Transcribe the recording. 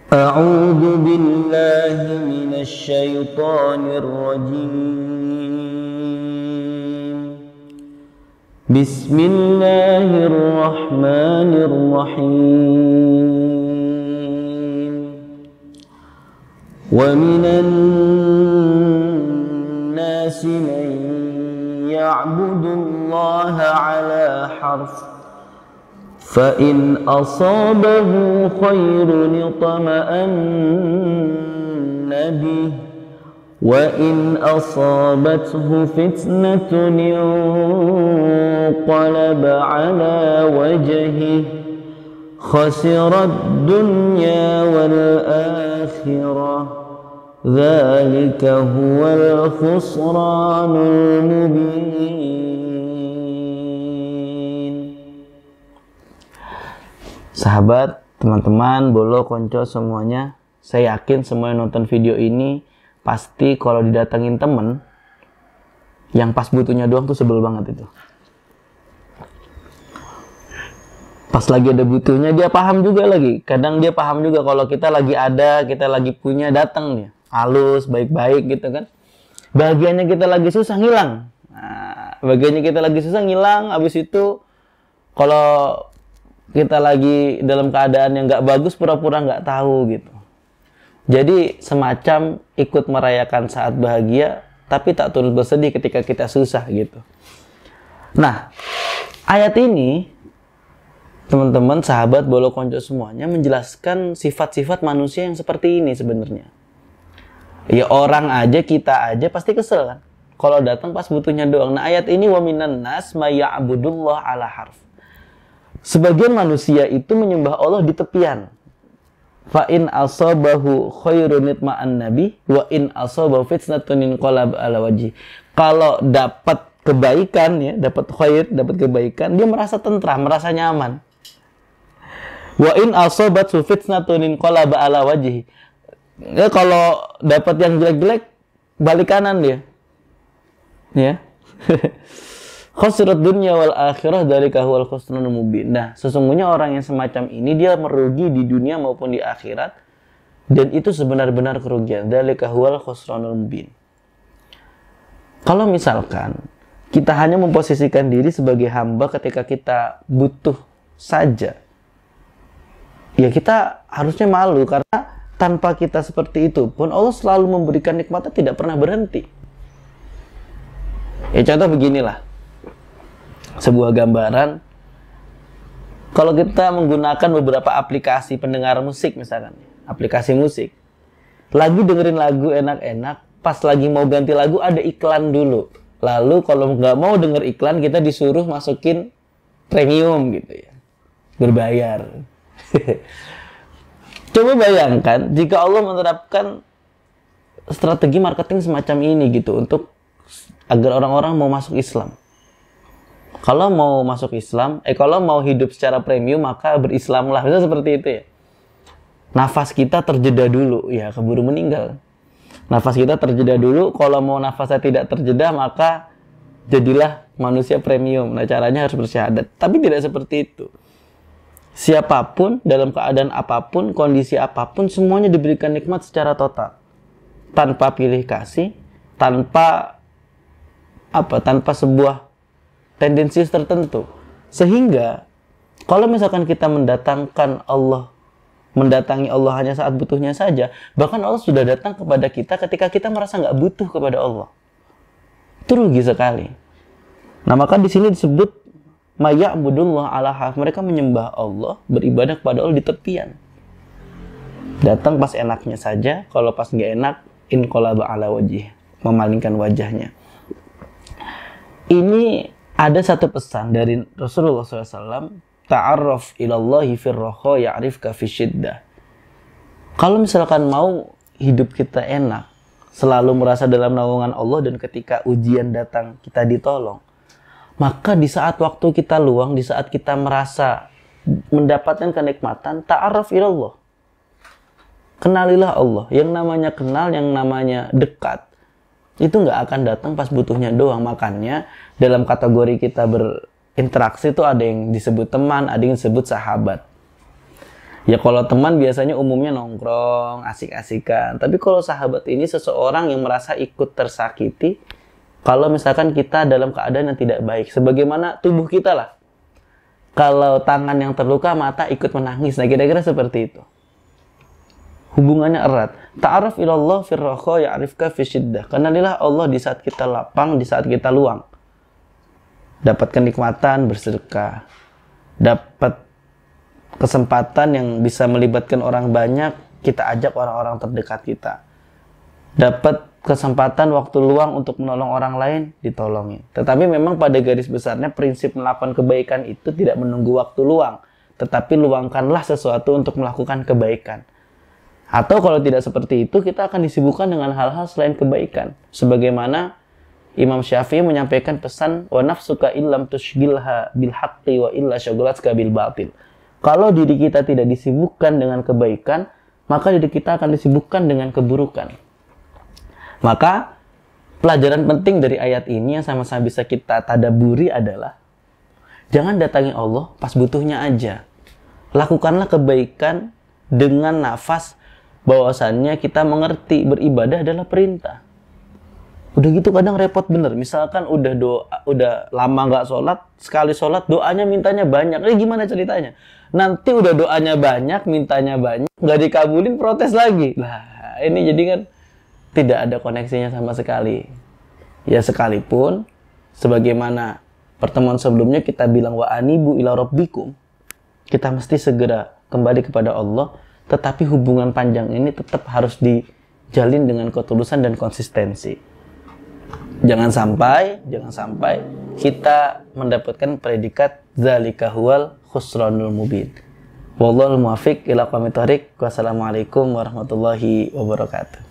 أعوذ بالله من الشيطان الرجيم بسم الله الرحمن الرحيم ومن الناس من يعبد الله على حرف فإن أصابه خير اطمأن به وإن أصابته فتنة انقلب على وجهه خسر الدنيا والآخرة ذلك هو الخسران المبين. Sahabat, teman-teman, bolo, konco semuanya, saya yakin semua yang nonton video ini pasti kalau didatengin temen yang pas butuhnya doang tuh sebel banget itu. Pas lagi ada butuhnya dia paham juga lagi. Kadang dia paham juga kalau kita lagi ada, kita lagi punya, datang dia. Halus, baik-baik gitu kan. Bagiannya kita lagi susah ngilang. Nah, bagiannya kita lagi susah ngilang, habis itu kalau kita lagi dalam keadaan yang nggak bagus, pura-pura nggak tahu gitu. Jadi semacam ikut merayakan saat bahagia, tapi tak turut bersedih ketika kita susah gitu. Nah, ayat ini, teman-teman, sahabat, bolo, konco semuanya, menjelaskan sifat-sifat manusia yang seperti ini sebenarnya. Ya orang aja, kita aja pasti kesel kan kalau datang pas butuhnya doang. Nah, ayat ini wa minan nas may ya'budullah ala harf. Sebagian manusia itu menyembah Allah di tepian. Fa in asabahu khairun itma'an nabi wa in asabahu fitnatun inqalab ala wajhi. Kalau dapat kebaikan ya, dapat khair, dapat kebaikan, dia merasa tentram, merasa nyaman. Wa in asabatu fitnatun inqalab ala wajhi. Ya, kalau dapat yang jelek-jelek, balik kanan dia. Ya. Khasirat dunya wal akhirah dzalika huwal khusranul mubin. Nah, sesungguhnya orang yang semacam ini dia merugi di dunia maupun di akhirat, dan itu sebenar-benar kerugian. Dzalika huwal khusranul mubin. Kalau misalkan kita hanya memposisikan diri sebagai hamba ketika kita butuh saja, ya kita harusnya malu, karena tanpa kita seperti itu pun Allah selalu memberikan nikmatnya, tidak pernah berhenti. Ya contoh beginilah, sebuah gambaran. Kalau kita menggunakan beberapa aplikasi pendengar musik misalkan, aplikasi musik, lagi dengerin lagu enak-enak, pas lagi mau ganti lagu ada iklan dulu. Lalu kalau nggak mau denger iklan, kita disuruh masukin premium gitu ya, berbayar. Coba bayangkan jika Allah menerapkan strategi marketing semacam ini gitu untuk agar orang-orang mau masuk Islam. Kalau mau masuk Islam, kalau mau hidup secara premium, maka berislamlah. Bisa seperti itu ya. Nafas kita terjeda dulu, ya keburu meninggal. Nafas kita terjeda dulu, kalau mau nafasnya tidak terjeda, maka jadilah manusia premium. Nah, caranya harus bersyahadat. Tapi tidak seperti itu. Siapapun, dalam keadaan apapun, kondisi apapun, semuanya diberikan nikmat secara total. Tanpa pilih kasih, tanpa sebuah tendensi tertentu. Sehingga kalau misalkan kita mendatangi Allah hanya saat butuhnya saja, bahkan Allah sudah datang kepada kita ketika kita merasa nggak butuh kepada Allah. Itu rugi sekali. Nah, maka di sini disebut mayya'budullah ala harf. Mereka menyembah Allah, beribadah kepada Allah di tepian. Datang pas enaknya saja, kalau pas nggak enak, inqalaba ala wajih, memalingkan wajahnya. Ini ada satu pesan dari Rasulullah SAW, ta'arraf ilallahi firraha ya'rifka fisyiddah. Kalau misalkan mau hidup kita enak, selalu merasa dalam naungan Allah, dan ketika ujian datang kita ditolong, maka di saat waktu kita luang, di saat kita merasa mendapatkan kenikmatan, ta'arraf ilallah. Kenalilah Allah. Yang namanya kenal, yang namanya dekat, itu nggak akan datang pas butuhnya doang. Makanya dalam kategori kita berinteraksi itu ada yang disebut teman, ada yang disebut sahabat. Ya kalau teman biasanya umumnya nongkrong, asik-asikan. Tapi kalau sahabat ini seseorang yang merasa ikut tersakiti kalau misalkan kita dalam keadaan yang tidak baik. Sebagaimana tubuh kita lah. Kalau tangan yang terluka, mata ikut menangis. Nah kira-kira seperti itu. Hubungannya erat. Ta'aruf ilallah firraqa ya'rifka fi syiddah. Kenalilah Allah di saat kita lapang, di saat kita luang. Dapat kenikmatan bersedekah. Dapat kesempatan yang bisa melibatkan orang banyak, kita ajak orang-orang terdekat kita. Dapat kesempatan waktu luang untuk menolong orang lain, ditolongin. Tetapi memang pada garis besarnya prinsip melakukan kebaikan itu tidak menunggu waktu luang, tetapi luangkanlah sesuatu untuk melakukan kebaikan. Atau kalau tidak seperti itu, kita akan disibukkan dengan hal-hal selain kebaikan. Sebagaimana Imam Syafi'i menyampaikan pesan, wa nafsuka illam tushgilha bil haqqi wa illa syaghlatka bil batil. Kalau diri kita tidak disibukkan dengan kebaikan, maka diri kita akan disibukkan dengan keburukan. Maka pelajaran penting dari ayat ini yang sama-sama bisa kita tadaburi adalah jangan datangi Allah pas butuhnya aja. Lakukanlah kebaikan dengan nafas bahwasannya kita mengerti beribadah adalah perintah. Udah gitu kadang repot bener. Misalkan udah lama nggak sholat, sekali sholat doanya mintanya banyak. Ini gimana ceritanya? Nanti udah doanya banyak, mintanya banyak, nggak dikabulin, protes lagi. Lah, ini jadi kan tidak ada koneksinya sama sekali. Ya sekalipun, sebagaimana pertemuan sebelumnya kita bilang wa anibu ila rabbikum, kita mesti segera kembali kepada Allah, tetapi hubungan panjang ini tetap harus dijalin dengan ketulusan dan konsistensi. Jangan sampai kita mendapatkan predikat zalika huwal khusranul mubin. Wallahul muwaffiq ila aqwamit thoriq. Wassalamualaikum warahmatullahi wabarakatuh.